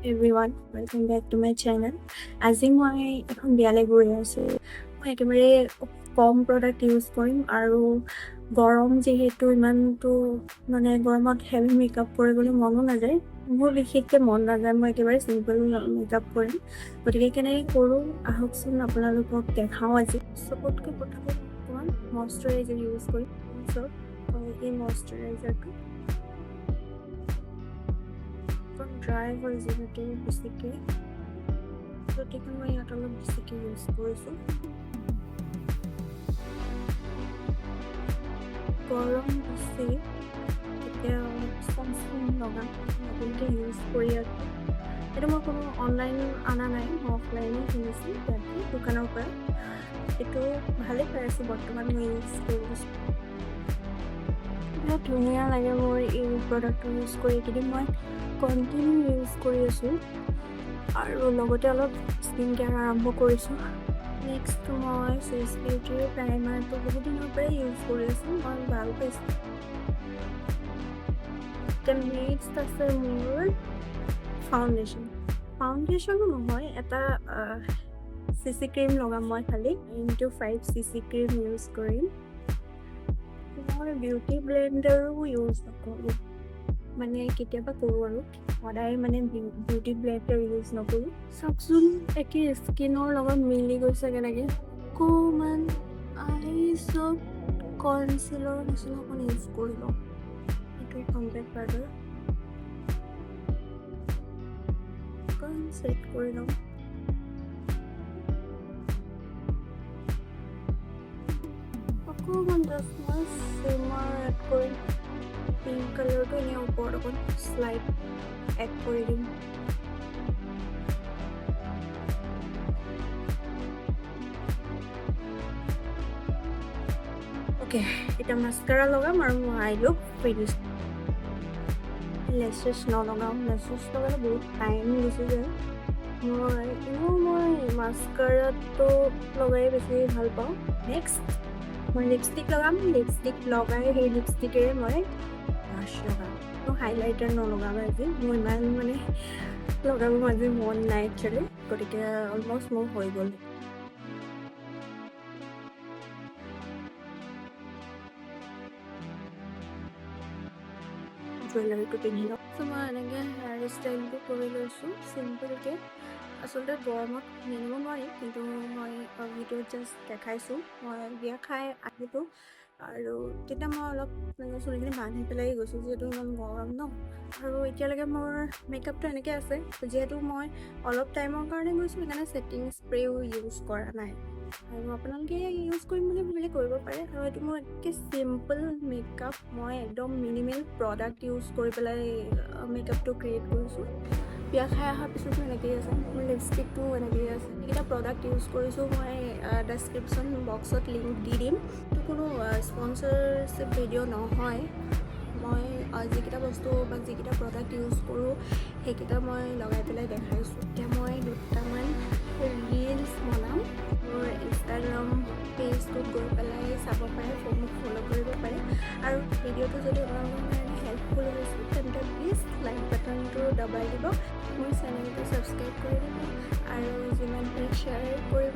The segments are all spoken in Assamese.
everyone, welcome back to my channel. আজি মই এখন বিয়ালৈ গৈ আছোঁ। মই একেবাৰে কম প্ৰডাক্ট ইউজ কৰিম আৰু গৰম যিহেতু ইমানটো মানে গৰমত হেভি মেকআপ কৰিবলৈ মনো নাযায়। মোৰ বিশেষকৈ মন নাযায়, মই একেবাৰে চিম্পল মেকআপ কৰিম। গতিকে কেনেকৈ কৰোঁ আহকচোন আপোনালোকক দেখাওঁ আজি। চবতকৈ প্ৰথমে অকণমান মইশ্চাৰাইজাৰ ইউজ কৰিম। এই মইশ্চাৰাইজাৰটো ড্ৰাই হয় যিহেতু বেছিকৈ, গতিকে মই ইয়াত অলপ বেছিকৈ ইউজ কৰিছোঁ। গৰম বেছি তেতিয়া অলপ ছানস্ক্ৰীন লগাম, নতুনকৈ ইউজ কৰি আছোঁ। এইটো মই কোনো অনলাইন অনা নাই, মই অফলাইনে কিনিছোঁ ইয়াতে দোকানৰ পৰা। এইটো ভালেই পাই আছোঁ বৰ্তমান, মই ইউজ কৰি আছোঁ। বিৰাট ধুনীয়া লাগে মোৰ এই প্ৰডাক্টটো ইউজ কৰি। এইকেইদিন মই কণ্টিনিউ ইউজ কৰি আছোঁ আৰু লগতে অলপ স্কিন কেয়াৰ আৰম্ভ কৰিছোঁ। নেক্সট মই ফেচ বিউটিৰ প্ৰাইমাৰটো বহুত দিনৰ পৰাই ইউজ কৰি আছোঁ, মই ভাল পাইছোঁ। এতিয়া নেক্সট আছে মোৰ ফাউণ্ডেশ্যনো নহয়, এটা CC ক্ৰীম লগাম মই খালি × 5 CC ক্ৰীম ইউজ কৰিম। মই বিউটি ব্লেণ্ডাৰো ইউজ নকৰোঁ, মানে কেতিয়াবা কৰোঁ আৰু সদায় মানে বিউটি ব্লেণ্ডাৰ ইউজ নকৰোঁ। চাওকচোন একে স্কিনৰ লগত মিলি গৈছে কেনেকৈ। অকণমান আইচত কনচিলৰ নিচিনা অকণ ইউজ কৰি লওঁ। এইটো কম্পেক্ট পাউডাৰ অকণ ছেট কৰি লওঁ। অকণমান জাষ্ট মই চিমাৰ এড কৰিম। পিংক কালাৰটো এনেই ওপৰত অকণ শ্লাইড এড কৰি দিম। অ'কে, এতিয়া মাস্কাৰা লগাম আৰু মই আই লুক ফিনিছ। লেছেছ নলগাওঁ, লেছেছ লগালে বহুত টাইম গুচি যায়। মই মাস্কাৰাটো লগাই বেছি ভাল পাওঁ। নেক্সট মই লিপষ্টিক লগাম। লিপষ্টিক লগাই সেই লিপষ্টিকেৰে মই ব্ৰাছ লগাম। মই হাইলাইটাৰ নলগাম আজি, মোৰ ইমান মানে লগাব আজি মন নাই একচুৱেলি, গতিকে অলমষ্ট মোৰ হৈ গ'ল। জুৱেলাৰীটো পিন্ধি লওঁ। চ' মই এনেকৈ হেয়াৰ ষ্টাইলটো কৰি লৈছোঁ চিম্পলকৈ। আচলতে গৰমত নিনিব নোৱাৰি, কিন্তু মই ভিডিঅ'ত জাষ্ট দেখাইছোঁ। মই বিয়া খাই আহিলোঁ আৰু তেতিয়া মই অলপ মানে চুলিখিনি বান্ধি পেলাই গৈছোঁ, যিহেতু ইমান গৰম ন। আৰু এতিয়ালৈকে মোৰ মেকআপটো এনেকৈ আছে, যিহেতু মই অলপ টাইমৰ কাৰণে গৈছোঁ, সেইকাৰণে ছেটিং স্প্ৰেও ইউজ কৰা নাই। আৰু আপোনালোকে ইউজ কৰিম বুলি ভাবিলে কৰিব পাৰে। আৰু এইটো মোৰ একে চিম্পল মেকআপ, মই একদম মিনিমেল প্ৰডাক্ট ইউজ কৰি পেলাই মেকআপটো ক্ৰিয়েট কৰিছোঁ। বিয়া খাই অহাৰ পিছতো এনেকৈয়ে আছে, মোৰ লিপষ্টিকটো এনেকৈয়ে আছে। এইকেইটা প্ৰডাক্ট ইউজ কৰিছোঁ, মই ডেছক্ৰিপশ্যন বক্সত লিংক দি দিম। এইটো কোনো স্পনচৰশ্বিপ ভিডিঅ' নহয়, মই যিকেইটা বস্তু বা যিকেইটা প্ৰডাক্ট ইউজ কৰোঁ সেইকেইটা মই লগাই পেলাই দেখাইছোঁ। এতিয়া মই দুটামান ৰিলছ বনাম, মোৰ ইনষ্টাগ্ৰাম পেজটোত গৈ পেলাই চাব পাৰে, মোক ফ'ল' কৰিব পাৰে। আৰু ভিডিঅ'টো যদি আপোনালোকৰ কাৰণে হেল্পফুল হৈছে তেন্তে প্লিজ লাইক বাটনটো দবাই দিব, মোৰ চেনেলটো ছাবস্ক্ৰাইব কৰি দিব আৰু যিমান পাৰে শ্বেয়াৰ কৰিব।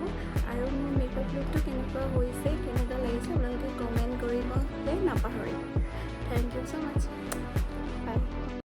আৰু মোৰ মেকআপ লুকটো কেনেকুৱা হৈছে, কেনেকুৱা লাগিছে আপোনালোকে কমেণ্ট কৰিবলৈ নাপাহৰিব। Thank you so much.